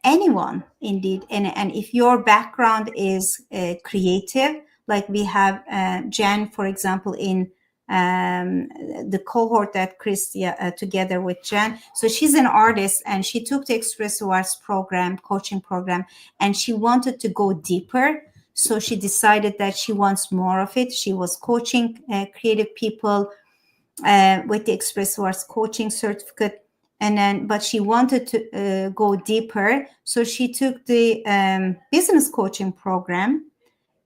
anyone indeed. And if your background is creative, like we have Jan, for example, in the cohort that Chris together with Jan. So she's an artist and she took the Expressive Arts program, coaching program, and she wanted to go deeper. So she decided that she wants more of it. She was coaching creative people with the Expressive Arts coaching certificate. And then, but she wanted to go deeper. So she took the business coaching program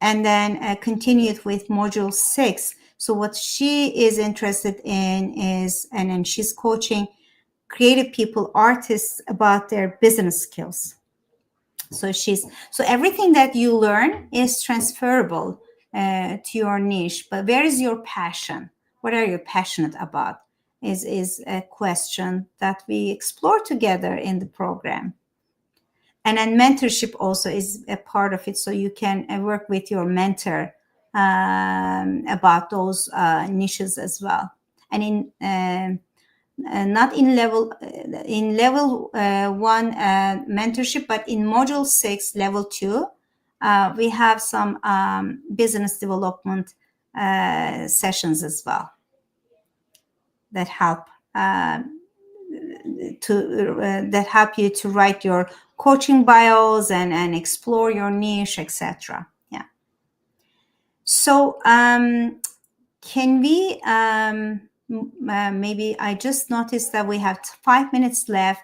and then continued with module 6. So what she is interested in is, and then she's coaching creative people, artists, about their business skills. So everything that you learn is transferable to your niche. But where is your passion? What are you passionate about? Is a question that we explore together in the program. And then mentorship also is a part of it. So you can work with your mentor about those niches as well. And not in level 1 mentorship, but in module 6, level 2, we have some business development sessions as well that help you to write your coaching bios and explore your niche, etc. So can we maybe I just noticed that we have 5 minutes left,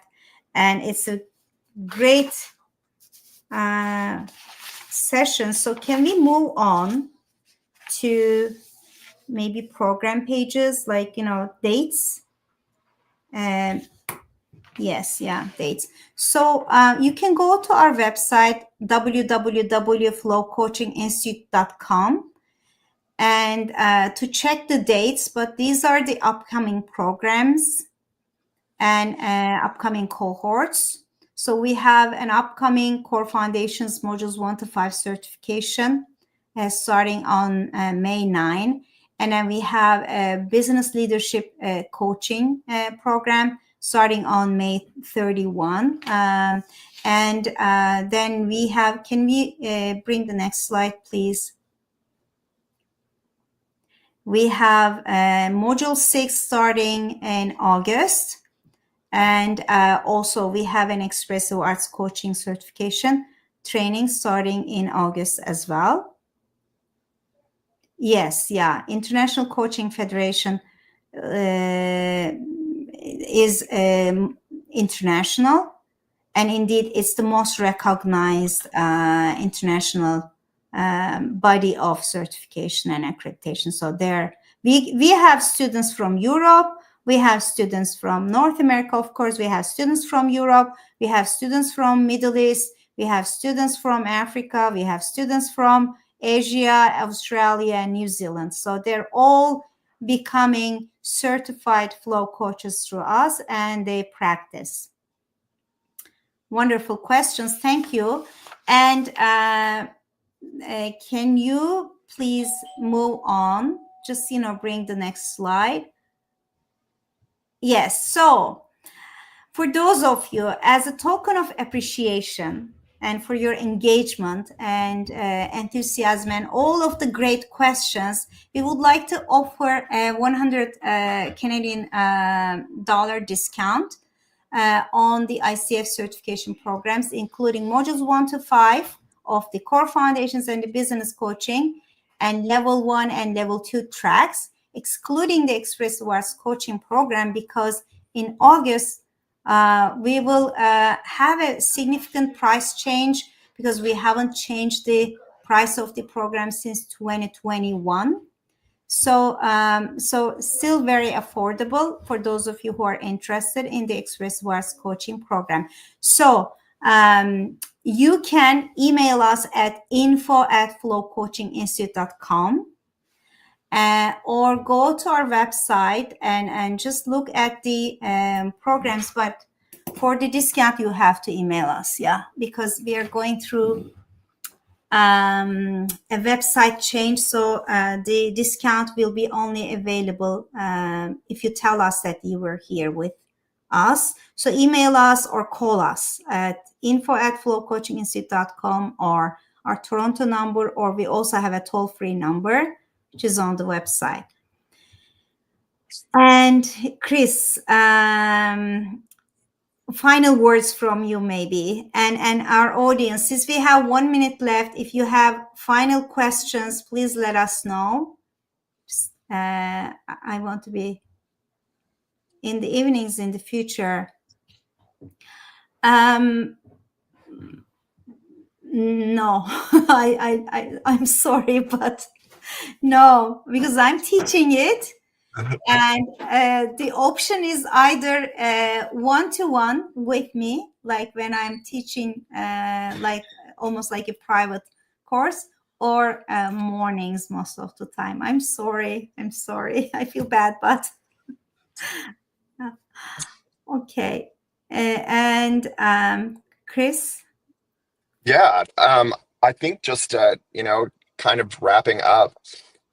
and it's a great session. So can we move on to maybe program pages, like, dates? And yes, yeah, dates. So you can go to our website, www.flowcoachinginstitute.com, and to check the dates. But these are the upcoming programs and upcoming cohorts. So we have an upcoming Core Foundations Modules 1 to 5 certification starting on May 9. And then we have a business leadership coaching program starting on May 31. And then we have, can we bring the next slide, please? We have Module 6 starting in August. And also we have an Expressive Arts Coaching Certification training starting in August as well. Yes, yeah. International Coaching Federation is international. And indeed, it's the most recognized international body of certification and accreditation. So there, we have students from Europe, we have students from North America, of course, we have students from Europe, we have students from Middle East, we have students from Africa, we have students from Asia, Australia, and New Zealand. So they're all becoming certified flow coaches through us, and they practice. Wonderful questions. Thank you. And can you please move on? Just, bring the next slide. Yes. So for those of you, as a token of appreciation and for your engagement and enthusiasm and all of the great questions, we would like to offer a 100 Canadian dollar discount on the ICF certification programs, including modules 1 to 5 of the Core Foundations and the Business Coaching, and level 1 and level 2 tracks, excluding the Expressive Arts Coaching program, because in August, we will have a significant price change, because we haven't changed the price of the program since 2021. So still very affordable for those of you who are interested in the Expressive Arts Coaching program. So you can email us at info@flowcoachinginstitute.com. Or go to our website and just look at the programs. But for the discount, you have to email us, because we are going through a website change. So the discount will be only available if you tell us that you were here with us. So email us or call us at info@flowcoachinginstitute.com, or our Toronto number, or we also have a toll-free number, which is on the website. And Chris, final words from you maybe, and our audience, since we have 1 minute left, if you have final questions, please let us know. I want to be in the evenings in the future. No, I'm sorry, but no, because I'm teaching it. And the option is either one-to-one with me, like when I'm teaching, like almost like a private course, or mornings most of the time. I'm sorry. I feel bad, but okay. And Chris? Yeah, I think just kind of wrapping up,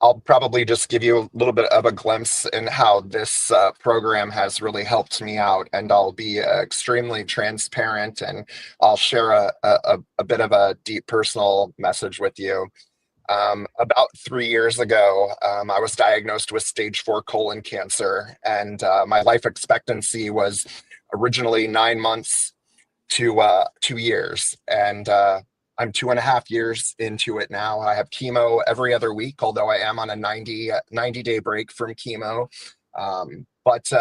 I'll probably just give you a little bit of a glimpse in how this program has really helped me out, and I'll be extremely transparent, and I'll share a bit of a deep personal message with you. About 3 years ago, I was diagnosed with stage 4 colon cancer, and my life expectancy was originally 9 months to 2 years. And I'm 2.5 years into it now. I have chemo every other week, although I am on a 90-day break from chemo. But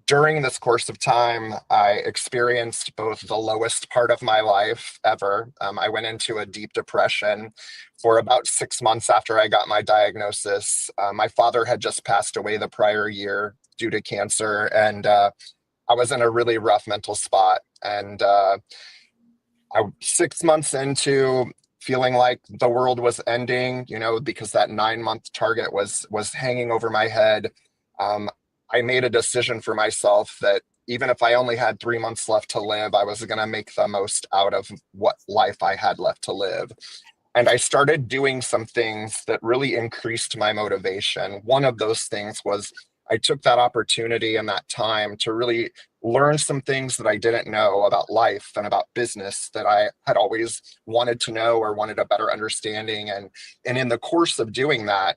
during this course of time, I experienced both the lowest part of my life ever. I went into a deep depression for about 6 months after I got my diagnosis. My father had just passed away the prior year due to cancer, and I was in a really rough mental spot. And 6 months into feeling like the world was ending, because that 9-month target was hanging over my head. um, I made a decision for myself that even if I only had 3 months left to live, I was going to make the most out of what life I had left to live. And I started doing some things that really increased my motivation. One of those things was I took that opportunity and that time to really learn some things that I didn't know about life and about business that I had always wanted to know or wanted a better understanding. And in the course of doing that,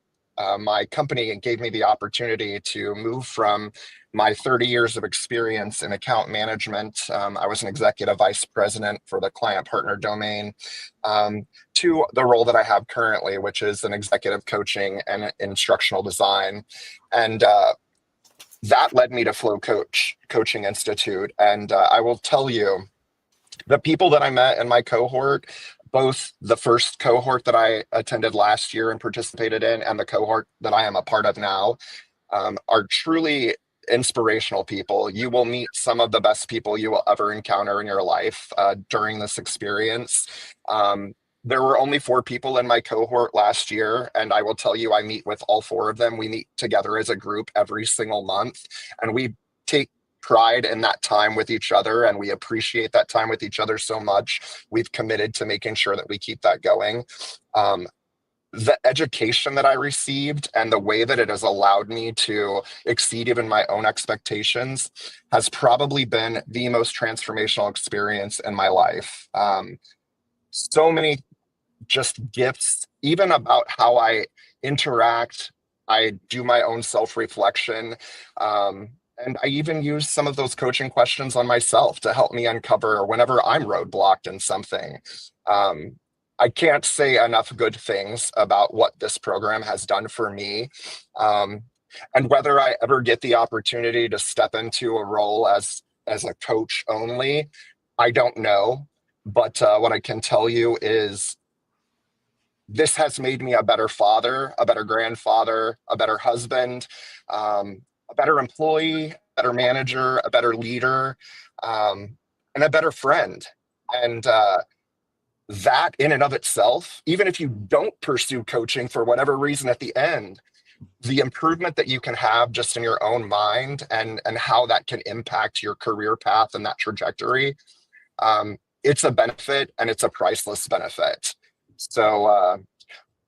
my company gave me the opportunity to move from my 30 years of experience in account management. I was an executive vice president for the client partner domain. To the role that I have currently, which is an executive coaching and instructional design. And that led me to Coaching Institute. And I will tell you, the people that I met in my cohort, both the first cohort that I attended last year and participated in, and the cohort that I am a part of now, are truly inspirational people. You will meet some of the best people you will ever encounter in your life during this experience. There were only 4 people in my cohort last year, and I will tell you, I meet with all 4 of them. We meet together as a group every single month, and we take pride in that time with each other, and we appreciate that time with each other so much. We've committed to making sure that we keep that going. The education that I received and the way that it has allowed me to exceed even my own expectations has probably been the most transformational experience in my life. So many just gifts, even about how I interact. I do my own self-reflection. And I even use some of those coaching questions on myself to help me uncover whenever I'm roadblocked in something. I can't say enough good things about what this program has done for me. And whether I ever get the opportunity to step into a role as a coach only, I don't know. But what I can tell you is this has made me a better father, a better grandfather, a better husband, a better employee, a better manager, a better leader, and a better friend. And that in and of itself, even if you don't pursue coaching for whatever reason at the end, the improvement that you can have just in your own mind and how that can impact your career path and that trajectory, it's a benefit, and it's a priceless benefit. So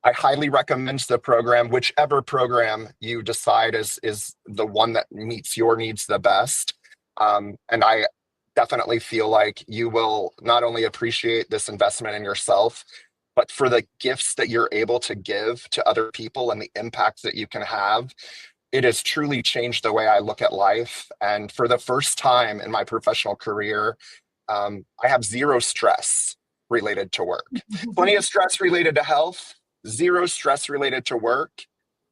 I highly recommend the program, whichever program you decide is the one that meets your needs the best. And I definitely feel like you will not only appreciate this investment in yourself, but for the gifts that you're able to give to other people and the impact that you can have. It has truly changed the way I look at life. And for the first time in my professional career, I have zero stress related to work. Plenty of stress related to health, zero stress related to work.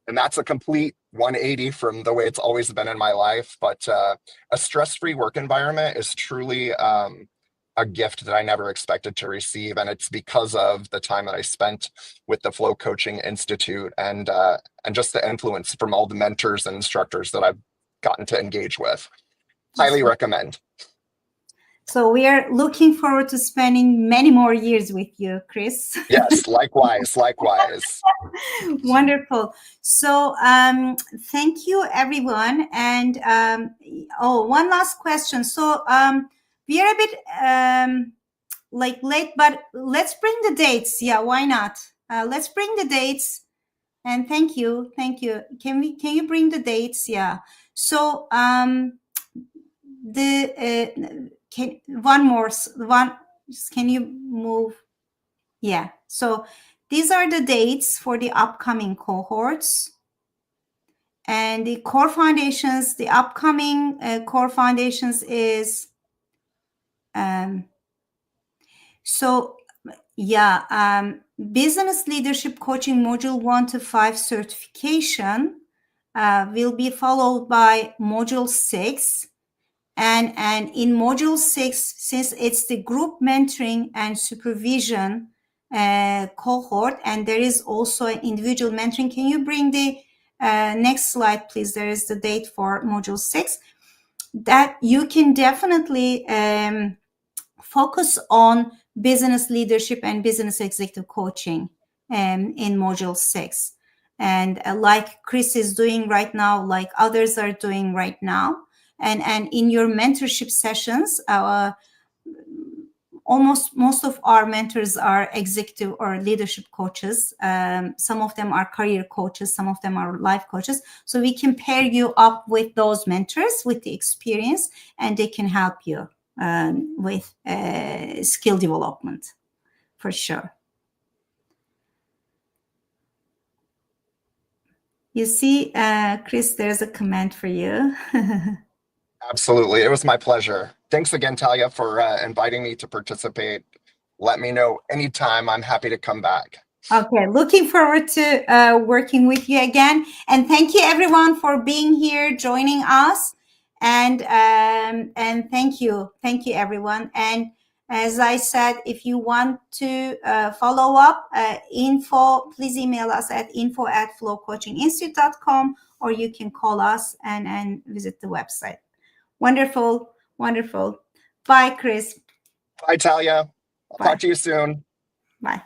And that's a complete 180 from the way it's always been in my life. But a stress-free work environment is truly a gift that I never expected to receive. And it's because of the time that I spent with the Flow Coaching Institute and just the influence from all the mentors and instructors that I've gotten to engage with. Highly recommend. So we are looking forward to spending many more years with you, Chris. Yes, likewise. Wonderful. So thank you, everyone. And one last question. So we are a bit late, but let's bring the dates. Yeah, why not? Let's bring the dates. And thank you. Can you bring the dates? Yeah. So can you move? Yeah. So these are the dates for the upcoming cohorts. And the core foundations, the upcoming core foundations is Yeah, business leadership coaching module 1 to 5 certification will be followed by module 6. And in module 6, since it's the group mentoring and supervision cohort, and there is also an individual mentoring. Can you bring the next slide, please? There is the date for module 6. That you can definitely focus on business leadership and business executive coaching in module 6. And like Chris is doing right now, like others are doing right now. And in your mentorship sessions, almost most of our mentors are executive or leadership coaches. Some of them are career coaches, some of them are life coaches. So we can pair you up with those mentors with the experience, and they can help you with skill development for sure. You see, Chris, there's a comment for you. Absolutely. It was my pleasure. Thanks again, Talia, for inviting me to participate. Let me know anytime. I'm happy to come back. Okay, looking forward to working with you again. And thank you everyone for being here, joining us. And thank you everyone. And as I said, if you want to follow up info, please email us at info@flowcoachinginstitute.com, or you can call us and visit the website. Wonderful. Bye, Chris. Bye, Talia. I'll Bye. talk to you soon. Bye.